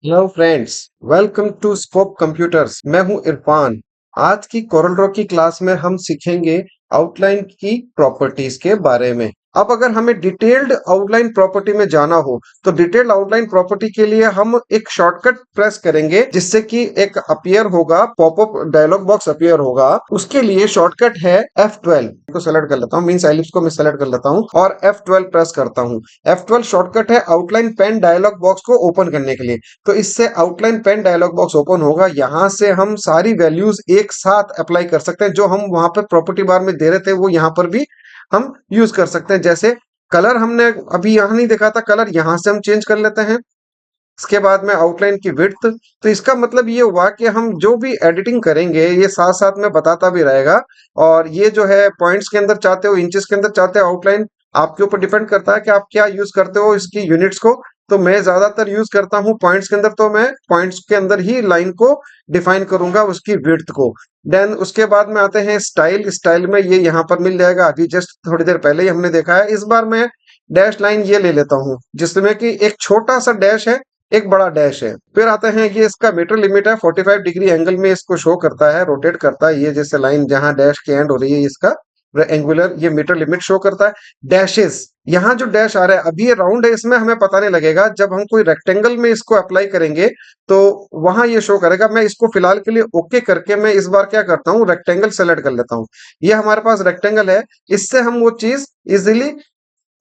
Hello friends, welcome to Scope Computers. मैं हूं इरफान। आज की कोरल ड्रॉ की क्लास में हम सीखेंगे आउटलाइन की प्रॉपर्टीज के बारे में। अब अगर हमें डिटेल्ड आउटलाइन प्रॉपर्टी में जाना हो तो डिटेल्ड आउटलाइन प्रॉपर्टी के लिए हम एक शॉर्टकट प्रेस करेंगे जिससे कि एक अपीयर होगा, पॉपअप डायलॉग बॉक्स अपीयर होगा। उसके लिए शॉर्टकट है F12 को सेलेक्ट कर लेता हूँ, मींस एलिप्स को मैं सेलेक्ट कर लेता हूँ और F12 प्रेस करता हूँ। F12 शॉर्टकट है आउटलाइन पेन डायलॉग बॉक्स को ओपन करने के लिए। तो इससे outline pen dialog box open होगा। यहां से हम सारी वैल्यूज एक साथ अप्लाई कर सकते हैं। जो हम वहां पर प्रॉपर्टी बार में दे रहे थे वो यहां पर भी हम यूज कर सकते हैं। जैसे कलर हमने अभी यहां नहीं देखा था, कलर यहां से हम चेंज कर लेते हैं। इसके बाद में आउटलाइन की विड्थ। तो इसका मतलब ये हुआ कि हम जो भी एडिटिंग करेंगे ये साथ साथ में बताता भी रहेगा। और ये जो है पॉइंट्स के अंदर चाहते हो, इंचेस के अंदर चाहते हो आउटलाइन, आपके ऊपर डिपेंड करता है कि आप क्या यूज करते हो इसकी यूनिट्स को। तो मैं ज्यादातर यूज करता हूँ पॉइंट्स के अंदर, तो मैं पॉइंट्स के अंदर ही लाइन को डिफाइन करूंगा, उसकी विड्थ को। देन उसके बाद में आते हैं स्टाइल। स्टाइल में ये यहाँ पर मिल जाएगा, अभी जस्ट थोड़ी देर पहले ही हमने देखा है। इस बार मैं डैश लाइन ये ले लेता हूँ जिसमें कि एक छोटा सा डैश है, एक बड़ा डैश है। फिर आते हैं, ये इसका मीटर लिमिट है, 45 डिग्री एंगल में इसको शो करता है, रोटेट करता है। ये जैसे लाइन जहां डैश की एंड हो रही है इसका एंगुलर, ये मीटर लिमिट शो करता है। डैशेस, यहाँ जो डैश आ रहा है अभी ये राउंड है, इसमें हमें पता नहीं लगेगा। जब हम कोई रेक्टेंगल में इसको अप्लाई करेंगे तो वहां ये शो करेगा। मैं इसको फिलहाल के लिए ओके करके मैं इस बार क्या करता हूँ, रेक्टेंगल सेलेक्ट कर लेता हूँ। ये हमारे पास रेक्टेंगल है, इससे हम वो चीज इजिली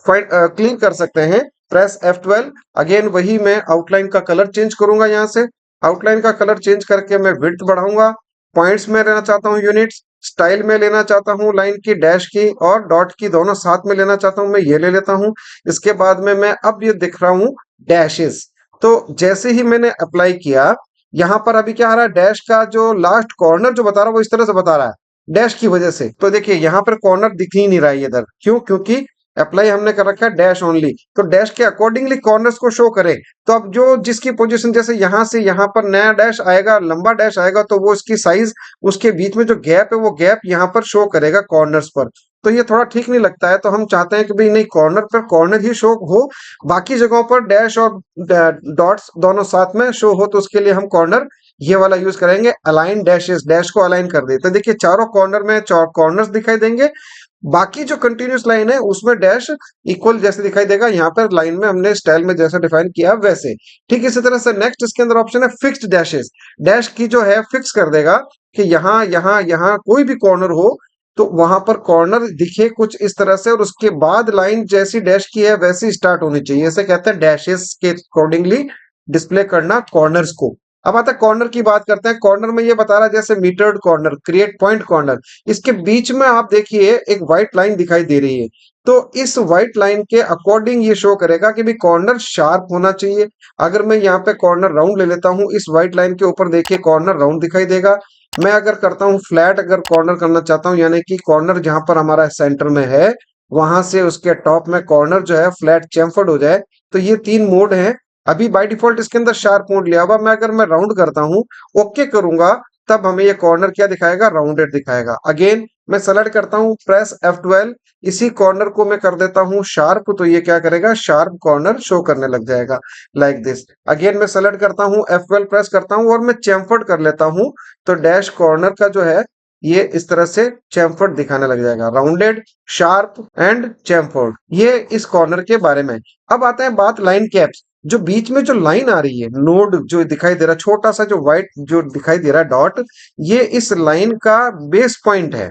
क्लीन कर सकते हैं। Press F12। अगेन वही मैं आउटलाइन का कलर चेंज करूंगा। यहाँ से आउटलाइन का कलर चेंज करके मैं विड्थ बढ़ाऊंगा। पॉइंट्स में लेना चाहता हूँ यूनिट्स, स्टाइल में लेना चाहता हूँ लाइन की, डैश की और डॉट की दोनों साथ में लेना चाहता हूँ, मैं ये ले लेता हूँ। इसके बाद में मैं अब ये दिख रहा हूँ डैशेस। तो जैसे ही मैंने अप्लाई किया, यहाँ पर अभी क्या आ रहा है, डैश का जो लास्ट कॉर्नर जो बता रहा है वो इस तरह से बता रहा है डैश की वजह से। तो देखिए यहाँ पर कॉर्नर दिख ही नहीं रहा है इधर, क्यों? क्योंकि अप्लाई हमने कर रखा है डैश ओनली। तो डैश के अकॉर्डिंगली कॉर्नर्स को शो करे। तो अब जो जिसकी पोजीशन, जैसे यहां से यहां पर नया डैश आएगा, लंबा डैश आएगा, तो वो इसकी साइज, उसके बीच में जो गैप है वो गैप यहाँ पर शो करेगा कॉर्नर्स पर। तो ये थोड़ा ठीक नहीं लगता है। तो हम चाहते हैं कि भाई नहीं, कॉर्नर पर कॉर्नर ही शो हो, बाकी जगहों पर डैश और डॉट्स दोनों साथ में शो हो। तो उसके लिए हम कॉर्नर ये वाला यूज करेंगे, अलाइन डैशेस। डैश को अलाइन कर देते हैं। देखिए चारों कॉर्नर में कॉर्नर्स दिखाई देंगे, बाकी जो कंटिन्यूस लाइन है उसमें डैश इक्वल जैसे दिखाई देगा। यहाँ पर लाइन में हमने स्टाइल में जैसा डिफाइन किया वैसे। ठीक इसी तरह से नेक्स्ट इसके अंदर ऑप्शन है फिक्स्ड डैशेस। डैश की जो है फिक्स कर देगा कि यहाँ यहाँ यहाँ कोई भी कॉर्नर हो तो वहां पर कॉर्नर दिखे कुछ इस तरह से, और उसके बाद लाइन जैसी डैश की है वैसी स्टार्ट होनी चाहिए। इसे कहते हैं डैशेस के अकॉर्डिंगली डिस्प्ले करना कॉर्नर्स को। अब आता है कॉर्नर की बात करते हैं। कॉर्नर में ये बता रहा है जैसे metered corner, create point corner. इसके बीच में आप देखिए एक व्हाइट लाइन दिखाई दे रही है। तो इस व्हाइट लाइन के अकॉर्डिंग ये शो करेगा कि भी कॉर्नर शार्प होना चाहिए। अगर मैं यहाँ पे कॉर्नर राउंड ले लेता हूँ, इस व्हाइट लाइन के ऊपर देखिए कॉर्नर राउंड दिखाई देगा। मैं अगर करता हूँ फ्लैट, अगर कॉर्नर करना चाहता हूँ, यानी कि कॉर्नर जहां पर हमारा सेंटर में है वहां से उसके टॉप में कॉर्नर जो है फ्लैट चैम्फर्ड हो जाए। तो ये तीन मोड हैं। अभी बाय डिफॉल्ट इसके अंदर शार्प मोड लिया हुआ। मैं अगर मैं राउंड करता हूँ, ओके करूंगा, तब हमें ये कॉर्नर क्या दिखाएगा, राउंडेड दिखाएगा। अगेन मैं सेलेक्ट करता हूँ, प्रेस F12, इसी कॉर्नर को मैं कर देता हूँ शार्प। तो ये क्या करेगा, शार्प कॉर्नर शो करने लग जाएगा लाइक दिस। अगेन मैं सेलेक्ट करता हूँ, F12 प्रेस करता हूँ और मैं चैम्फर्ड कर लेता हूँ। तो डैश कॉर्नर का जो है ये इस तरह से चैम्फर्ड दिखाने लग जाएगा, राउंडेड, शार्प एंड चैम्फर्ड। ये इस कॉर्नर के बारे में। अब आता है बात लाइन कैप्स। जो बीच में जो लाइन आ रही है, नोड जो दिखाई दे रहा है, छोटा सा जो व्हाइट जो दिखाई दे रहा है डॉट, ये इस लाइन का बेस पॉइंट है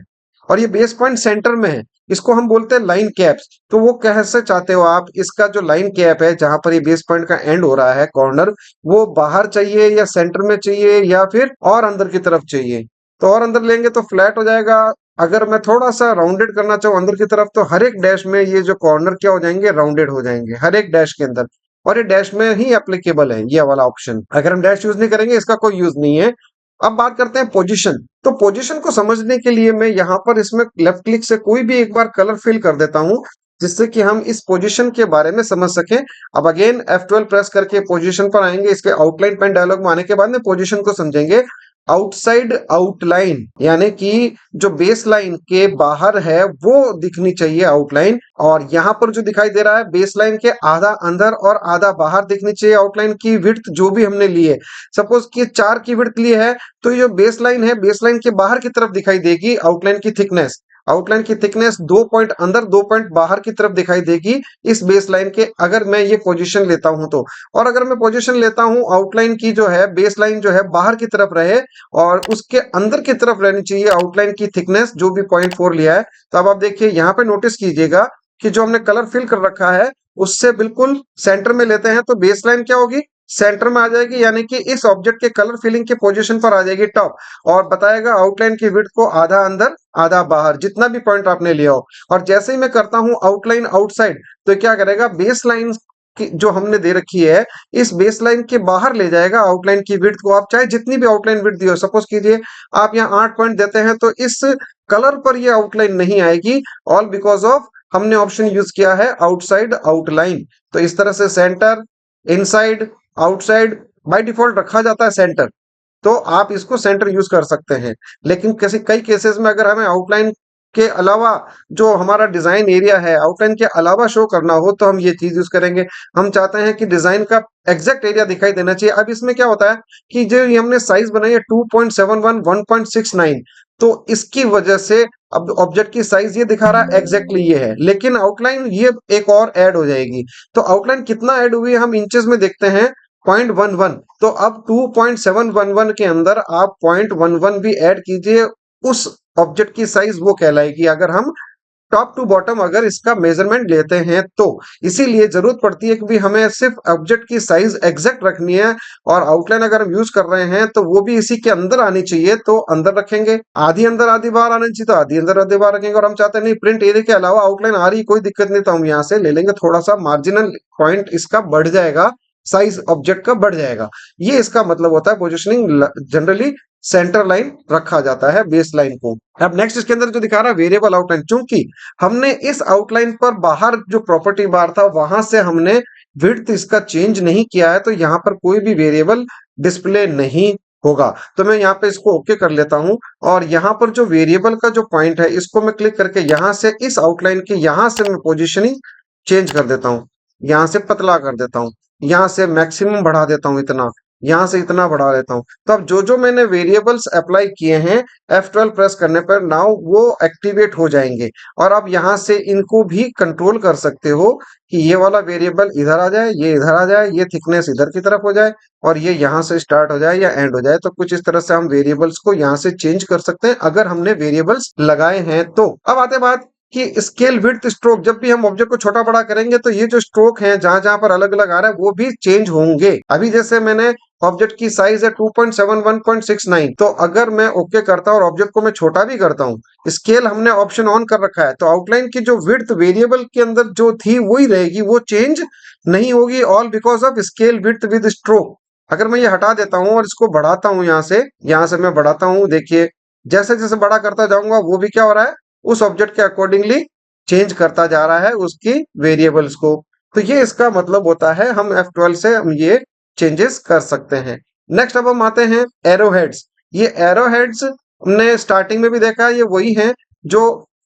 और ये बेस पॉइंट सेंटर में है। इसको हम बोलते हैं लाइन कैप्स। तो वो कैसे चाहते हो आप, इसका जो लाइन कैप है जहां पर ये बेस पॉइंट का एंड हो रहा है कॉर्नर, वो बाहर चाहिए या सेंटर में चाहिए या फिर और अंदर की तरफ चाहिए? तो और अंदर लेंगे तो फ्लैट हो जाएगा। अगर मैं थोड़ा सा राउंडेड करना चाहूँ अंदर की तरफ, तो हर एक डैश में ये जो कॉर्नर क्या हो जाएंगे, राउंडेड हो जाएंगे हर एक डैश के अंदर। और ये डैश में ही एप्लीकेबल है ये वाला ऑप्शन। अगर हम डैश यूज नहीं करेंगे इसका कोई यूज नहीं है। अब बात करते हैं पोजीशन। तो पोजीशन को समझने के लिए मैं यहाँ पर इसमें लेफ्ट क्लिक से कोई भी एक बार कलर फिल कर देता हूँ जिससे कि हम इस पोजीशन के बारे में समझ सकें। अब अगेन F12 प्रेस करके पोजीशन पर आएंगे। इसके आउटलाइन पेन डायलॉग में आने के बाद में पोजीशन को समझेंगे। आउटसाइड आउटलाइन, यानी कि जो बेस लाइन के बाहर है वो दिखनी चाहिए आउटलाइन, और यहाँ पर जो दिखाई दे रहा है बेस लाइन के आधा अंदर और आधा बाहर दिखनी चाहिए आउटलाइन की विड्थ जो भी हमने ली है। सपोज कि 4 की विड्थ ली है तो ये जो बेस लाइन है बेस लाइन के बाहर की तरफ दिखाई देगी आउटलाइन की थिकनेस। आउटलाइन की थिकनेस 2 पॉइंट अंदर 2 पॉइंट बाहर की तरफ दिखाई देगी इस बेस लाइन के, अगर मैं ये पोजीशन लेता हूं तो। और अगर मैं पोजीशन लेता हूं आउटलाइन की जो है बेस लाइन जो है बाहर की तरफ रहे और उसके अंदर की तरफ रहनी चाहिए आउटलाइन की थिकनेस जो भी 0.4 लिया है। तो अब आप देखिए यहाँ पे नोटिस कीजिएगा कि जो हमने कलर फिल कर रखा है उससे बिल्कुल सेंटर में लेते हैं तो बेस लाइन क्या होगी, सेंटर में आ जाएगी, यानी कि इस ऑब्जेक्ट के कलर फिलिंग के पोजीशन पर आ जाएगी टॉप, और बताएगा आउटलाइन की विड्थ को आधा अंदर आधा बाहर जितना भी पॉइंट आपने लिया हो। और जैसे ही मैं करता हूं आउटलाइन आउटसाइड तो क्या करेगा, बेस लाइन की जो हमने दे रखी है इस बेस लाइन के बाहर ले जाएगा आउटलाइन की विड्थ को। आप चाहे जितनी भी आउटलाइन विड्थ दी हो, सपोज कीजिए आप यहाँ 8 पॉइंट देते हैं तो इस कलर पर ये आउटलाइन नहीं आएगी, ऑल बिकॉज ऑफ हमने ऑप्शन यूज किया है आउटसाइड आउटलाइन। तो इस तरह से centre, inside, outside by default रखा जाता है सेंटर, तो आप इसको सेंटर यूज कर सकते हैं। लेकिन किसी कई केसेस में अगर हमें आउटलाइन के अलावा जो हमारा डिजाइन एरिया है आउटलाइन के अलावा शो करना हो तो हम ये चीज यूज करेंगे। हम चाहते हैं कि डिजाइन का एग्जैक्ट एरिया दिखाई देना चाहिए। अब इसमें क्या होता है कि जो ये हमने साइज बनाई है 2.71 1.69, तो इसकी वजह से अब ऑब्जेक्ट की साइज ये दिखा रहा है एग्जैक्टली ये है, लेकिन आउटलाइन ये एक और ऐड हो जाएगी। तो आउटलाइन कितना ऐड हुई है हम इंचेस में देखते हैं, 0.11। तो अब 2.711 के अंदर आप 0.11 भी ऐड कीजिए, उस ऑब्जेक्ट की साइज वो कहलाएगी अगर हम टॉप टू बॉटम अगर इसका मेजरमेंट लेते हैं तो। इसीलिए जरूरत पड़ती है कि भी हमें सिर्फ ऑब्जेक्ट की साइज एग्जैक्ट रखनी है, और आउटलाइन अगर हम यूज कर रहे हैं तो वो भी इसी के अंदर आनी चाहिए तो अंदर रखेंगे, आधी अंदर आधी बाहर आनी चाहिए तो आधी अंदर आधी बाहर रखेंगे। और हम चाहते हैं नहीं प्रिंट एरिया के अलावा आउटलाइन आ रही कोई दिक्कत नहीं, तो हम यहाँ से ले लेंगे थोड़ा सा मार्जिनल पॉइंट इसका बढ़ जाएगा, साइज ऑब्जेक्ट का बढ़ जाएगा। ये इसका मतलब होता है पोजिशनिंग जनरली सेंटर लाइन रखा जाता है बेस लाइन को। अब नेक्स्ट इसके अंदर जो दिखा रहा है वेरिएबल आउटलाइन, चूंकि हमने इस आउटलाइन पर बाहर जो प्रॉपर्टी बार था वहां से हमने विड्थ इसका चेंज नहीं किया है तो यहाँ पर कोई भी वेरिएबल डिस्प्ले नहीं होगा। तो मैं यहाँ पे इसको ओके कर लेता हूं, और यहाँ पर जो वेरिएबल का जो पॉइंट है इसको मैं क्लिक करके यहाँ से इस आउटलाइन के यहाँ से मैं पोजिशनिंग चेंज कर देता हूँ, यहाँ से पतला कर देता हूँ, यहाँ से मैक्सिमम बढ़ा देता हूँ इतना, यहाँ से इतना बढ़ा देता हूँ। तो अब जो जो मैंने वेरिएबल्स अप्लाई किए हैं F12 प्रेस करने पर नाउ वो एक्टिवेट हो जाएंगे, और अब यहाँ से इनको भी कंट्रोल कर सकते हो कि ये वाला वेरिएबल इधर आ जाए, ये इधर आ जाए, ये थिकनेस इधर की तरफ हो जाए, और ये यहाँ से स्टार्ट हो जाए या एंड हो जाए। तो कुछ इस तरह से हम वेरिएबल्स को यहाँ से चेंज कर सकते हैं अगर हमने वेरिएबल्स लगाए हैं तो। अब आते बात कि स्केल विड्थ स्ट्रोक, जब भी हम ऑब्जेक्ट को छोटा बड़ा करेंगे तो ये जो स्ट्रोक हैं जहां जहां पर अलग अलग आ रहा है वो भी चेंज होंगे। अभी जैसे मैंने ऑब्जेक्ट की साइज है 2.71.69, तो अगर मैं ओके करता हूं और ऑब्जेक्ट को मैं छोटा भी करता हूं, स्केल हमने ऑप्शन ऑन कर रखा है, तो आउटलाइन की जो विड्थ वेरिएबल के अंदर जो थी वही रहेगी, वो चेंज नहीं होगी, all because of scale width with stroke. अगर मैं ये हटा देता हूं और इसको बढ़ाता हूं, यहाँ से मैं बढ़ाता हूं, देखिए जैसे जैसे बड़ा करता जाऊंगा वो भी क्या हो रहा है, उस ऑब्जेक्ट के अकॉर्डिंगली चेंज करता जा रहा है उसकी वेरिएबल्स को। तो ये इसका मतलब होता है हम F12 से हम ये चेंजेस कर सकते हैं। नेक्स्ट अब हम आते हैं एरो हेड्स। ये एरो हेड्स हमने स्टार्टिंग में भी देखा, ये वही है जो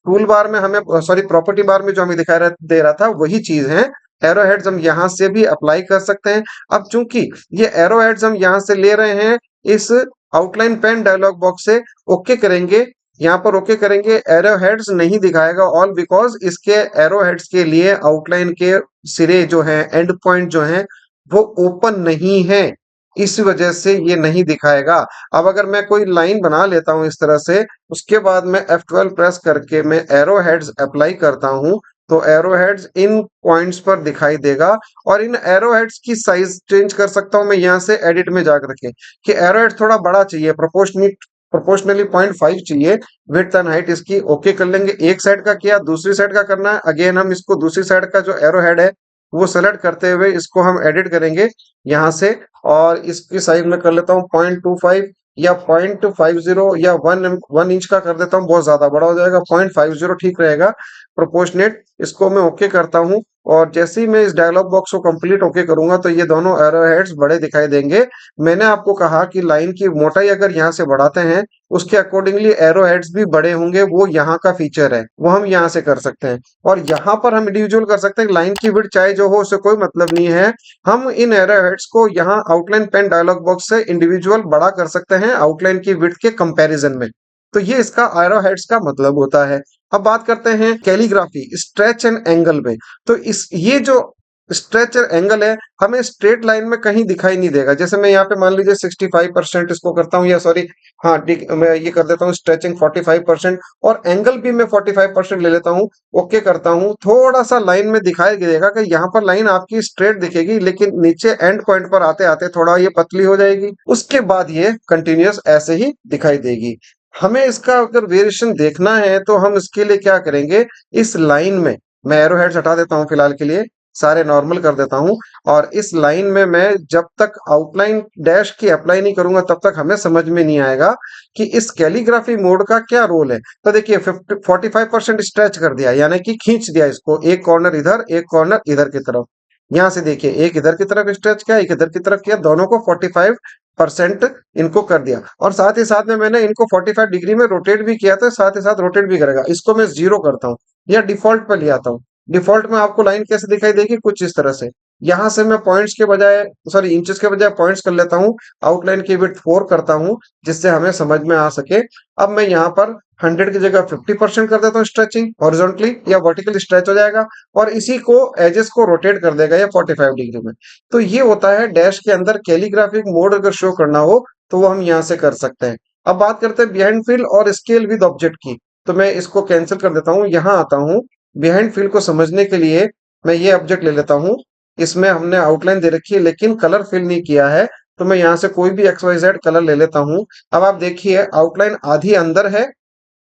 टूल बार में हमें, सॉरी प्रॉपर्टी बार में जो हमें दिखा दे रहा था वही चीज है। एरो हेड्स हम यहाँ से भी अप्लाई कर सकते हैं। अब चूंकि ये एरो हेड्स हम यहाँ से ले रहे हैं इस आउटलाइन पेन डायलॉग बॉक्स से, ओके करेंगे, यहाँ पर ओके करेंगे, एरो हेड्स नहीं दिखाएगा, ऑल बिकॉज इसके एरो हेड्स के लिए आउटलाइन के सिरे जो हैं, एंड पॉइंट जो हैं वो ओपन नहीं है, इस वजह से ये नहीं दिखाएगा। अब अगर मैं कोई लाइन बना लेता हूं इस तरह से, उसके बाद मैं F12 प्रेस करके मैं एरो हेड्स अप्लाई करता हूं, तो एरो हेड्स इन पॉइंट्स पर दिखाई देगा, और इन एरो हेड्स की साइज चेंज कर सकता हूं मैं यहाँ से एडिट में जाकर के, कि एरो हेड थोड़ा बड़ा चाहिए, प्रोपोर्शनली 0.5 चाहिए विड्थ एंड हाइट इसकी, ओके कर लेंगे। एक साइड का किया, दूसरी साइड का करना है, अगेन हम इसको दूसरी साइड का जो एरो हेड है वो सेलेक्ट करते हुए इसको हम एडिट करेंगे यहाँ से, और इसकी साइज में कर लेता हूँ 0.25 या 0.50 या 1 इंच का कर देता हूँ, बहुत ज्यादा बड़ा हो जाएगा, 0.50 ठीक रहेगा। प्रोपोर्शनेट, इसको मैं ओके करता हूँ और जैसे ही मैं इस डायलॉग बॉक्स को कंप्लीट ओके करूंगा तो ये दोनों एरो हेड्स बड़े दिखाई देंगे। मैंने आपको कहा कि लाइन की मोटाई अगर यहाँ से बढ़ाते हैं उसके अकॉर्डिंगली एरो हेड्स भी बड़े होंगे, वो यहाँ का फीचर है, वो हम यहाँ से कर सकते हैं। और यहाँ पर हम इंडिविजुअल कर सकते हैं, लाइन की विड्थ चाहे जो हो उससे कोई मतलब नहीं है। हम इन एरो हेड्स को यहाँ आउटलाइन पेन डायलॉग बॉक्स से इंडिविजुअल बड़ा कर सकते हैं आउटलाइन की विड्थ के कंपैरिजन में। तो ये इसका एरो हेड्स का मतलब होता है। अब बात करते हैं कैलीग्राफी स्ट्रेच एंड एंगल में। तो इस ये जो स्ट्रेच और एंगल है हमें स्ट्रेट लाइन में कहीं दिखाई नहीं देगा। जैसे मैं यहाँ पे मान लीजिए 65% इसको करता हूँ, या सॉरी, हाँ मैं ये कर देता हूँ स्ट्रेचिंग 45% और एंगल भी मैं 45% ले लेता हूँ, ओके करता हूँ। थोड़ा सा लाइन में दिखाई देगा कि यहाँ पर लाइन आपकी स्ट्रेट दिखेगी, लेकिन नीचे एंड पॉइंट पर आते आते थोड़ा ये पतली हो जाएगी, उसके बाद ये कंटिन्यूअस ऐसे ही दिखाई देगी। हमें इसका अगर वेरिएशन देखना है तो हम इसके लिए क्या करेंगे, इस लाइन में मैं एरो हेड्स हटा देता हूँ फिलहाल के लिए, सारे नॉर्मल कर देता हूँ। और इस लाइन में मैं जब तक आउटलाइन डैश की अप्लाई नहीं करूंगा तब तक हमें समझ में नहीं आएगा कि इस कैलीग्राफी मोड का क्या रोल है। तो देखिए 45% स्ट्रेच कर दिया, यानी कि खींच दिया इसको, एक कॉर्नर इधर एक कॉर्नर इधर की तरफ। यहाँ से देखिए एक इधर की तरफ स्ट्रेच किया, एक इधर की तरफ किया, दोनों को 45% इनको कर दिया। और साथ ही साथ में मैंने इनको 45 डिग्री में रोटेट भी किया, तो साथ ही साथ रोटेट भी करेगा। इसको मैं 0 करता हूँ या डिफॉल्ट पे ले आता हूँ। डिफॉल्ट में आपको लाइन कैसे दिखाई देगी, कुछ इस तरह से। यहां से मैं पॉइंट्स के बजाय, सॉरी इंचेस के बजाय पॉइंट्स कर लेता हूँ। आउटलाइन की विड्थ 4 करता हूँ जिससे हमें समझ में आ सके। अब मैं यहाँ पर 100 की जगह 50% कर देता हूँ स्ट्रेचिंग, हॉरिजॉन्टली या वर्टिकल स्ट्रेच हो जाएगा और इसी को एजेस को रोटेट कर देगा या 45 डिग्री में। तो ये होता है डैश के अंदर कैलीग्राफिक मोड अगर शो करना हो तो वो हम यहाँ से कर सकते हैं। अब बात करते हैं बिहाइंड फिल और स्केल विद ऑब्जेक्ट की। तो मैं इसको कैंसिल कर देता हूँ, यहाँ आता हूँ। बिहाइंड फिल को समझने के लिए मैं ये ऑब्जेक्ट ले लेता हूँ, इसमें हमने आउटलाइन दे रखी है लेकिन कलर फिल नहीं किया है। तो मैं यहाँ से कोई भी XYZ कलर ले लेता हूँ। अब आप देखिए आउटलाइन आधी अंदर है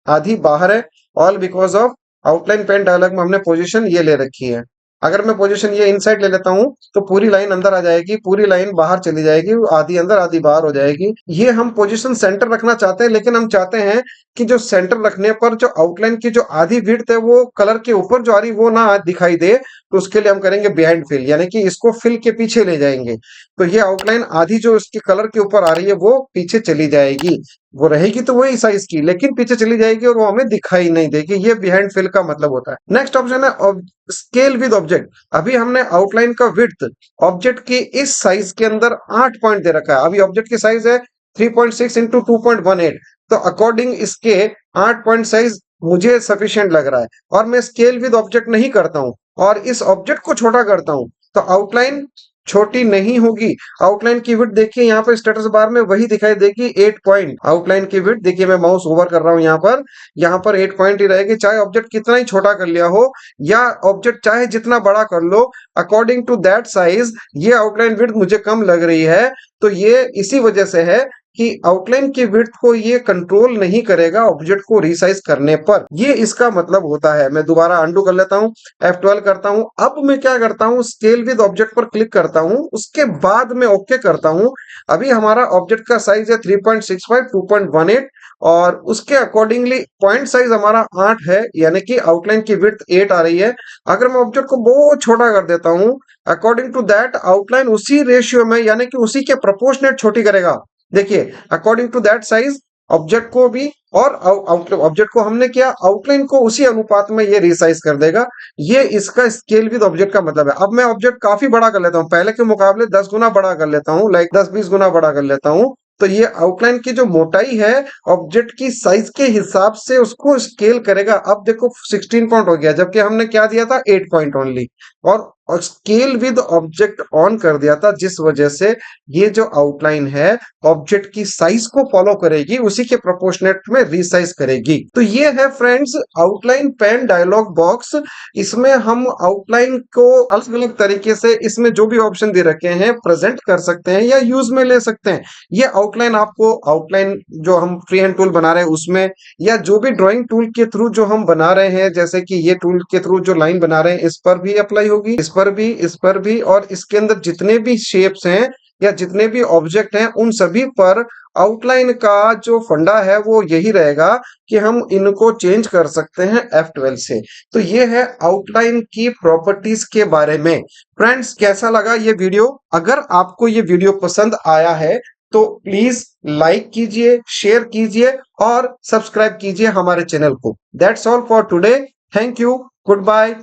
आधी बाहर है, all because of outline pen dialog में हमने पोजीशन ये ले रखी है। अगर मैं पोजीशन ये इनसाइड ले लेता हूँ तो पूरी लाइन अंदर आ जाएगी, पूरी लाइन बाहर चली जाएगी, आधी अंदर आधी बाहर हो जाएगी। ये हम पोजीशन सेंटर रखना चाहते हैं, लेकिन हम चाहते हैं कि जो सेंटर रखने पर जो आउटलाइन की जो आधी विड्थ है वो कलर के ऊपर जो आ रही वो ना दिखाई दे। तो उसके लिए हम करेंगे बिहाइंड फिल, यानी कि इसको फिल के पीछे ले जाएंगे। तो ये आउटलाइन आधी जो इसके कलर के ऊपर आ रही है वो पीछे चली जाएगी, वो रहेगी तो वही साइज की लेकिन पीछे चली जाएगी और वो हमें दिखाई नहीं देगी। ये बिहाइंड फिल का मतलब होता है। नेक्स्ट ऑप्शन है स्केल विद ऑब्जेक्ट। अभी हमने आउटलाइन का विड्थ ऑब्जेक्ट की इस साइज के अंदर 8 पॉइंट दे रखा है। अभी ऑब्जेक्ट की साइज है 3.6 इंटू 2.18। तो अकॉर्डिंग इसके 8 पॉइंट साइज मुझे सफिशिएंट लग रहा है और मैं स्केल विद ऑब्जेक्ट नहीं करता हूं और इस ऑब्जेक्ट को छोटा करता हूं तो आउटलाइन छोटी नहीं होगी। आउटलाइन की विड्थ देखिए यहाँ पर स्टेटस बार में वही दिखाई देगी 8 पॉइंट। आउटलाइन की विड्थ देखिए, मैं माउस ओवर कर रहा हूँ यहाँ पर 8 पॉइंट ही रहेगी, चाहे ऑब्जेक्ट कितना ही छोटा कर लिया हो या ऑब्जेक्ट चाहे जितना बड़ा कर लो। अकॉर्डिंग टू दैट साइज ये आउटलाइन विड्थ मुझे कम लग रही है। तो ये इसी वजह से है कि आउटलाइन की विड्थ को ये कंट्रोल नहीं करेगा ऑब्जेक्ट को रिसाइज करने पर। ये इसका मतलब होता है। मैं दोबारा अंडू कर लेता हूँ, F12 करता हूँ। अब मैं क्या करता हूँ, स्केल विद ऑब्जेक्ट पर क्लिक करता हूँ, उसके बाद मैं ओके करता हूँ। अभी हमारा ऑब्जेक्ट का साइज है 3.65 2.18 और उसके अकॉर्डिंगली पॉइंट साइज हमारा 8 है, यानी कि आउटलाइन की विड्थ 8 आ रही है। अगर मैं ऑब्जेक्ट को बहुत छोटा कर देता हूँ अकॉर्डिंग टू दैट आउटलाइन उसी रेशियो में यानी कि उसी के प्रोपोर्शनेट छोटी करेगा। देखिए according to that size object को भी और ऑब्जेक्ट को हमने किया आउटलाइन को उसी अनुपात में ये रिसाइज कर देगा। ये इसका स्केल विद ऑब्जेक्ट का मतलब है। अब मैं ऑब्जेक्ट काफी बड़ा कर लेता हूँ, पहले के मुकाबले 10 गुना बड़ा कर लेता हूँ, लाइक 10-20 गुना बड़ा कर लेता हूँ। तो ये आउटलाइन की जो मोटाई है ऑब्जेक्ट की साइज के हिसाब से उसको स्केल करेगा। अब देखो 16 पॉइंट हो गया, जबकि हमने क्या दिया था 8 पॉइंट ओनली, और स्केल विद ऑब्जेक्ट ऑन कर दिया था, जिस वजह से ये जो आउटलाइन है ऑब्जेक्ट की साइज को फॉलो करेगी, उसी के प्रोपोर्शनेट में रिसाइज करेगी। तो ये है friends outline pen dialog box. इसमें हम आउटलाइन को अलग अलग तरीके से इसमें जो भी ऑप्शन दे रखे हैं प्रेजेंट कर सकते हैं या यूज में ले सकते हैं। ये आउटलाइन आपको आउटलाइन जो हम फ्री हैंड टूल बना रहे हैं उसमें, या जो भी ड्राइंग टूल के थ्रू जो हम बना रहे हैं, जैसे कि ये टूल के थ्रू जो लाइन बना रहे हैं इस पर भी अप्लाई होगी, इस पर भी, और इसके अंदर जितने भी शेप्स हैं या जितने भी ऑब्जेक्ट हैं उन सभी पर आउटलाइन का जो फंडा है वो यही रहेगा कि हम इनको चेंज कर सकते हैं F12 से। तो ये है आउटलाइन की प्रॉपर्टीज के बारे में। फ्रेंड्स, कैसा लगा ये वीडियो? अगर आपको ये वीडियो पसंद आया है तो प्लीज लाइक कीजिए, शेयर कीजिए और सब्सक्राइब कीजिए हमारे चैनल को। That's all for today. Thank you. Good bye.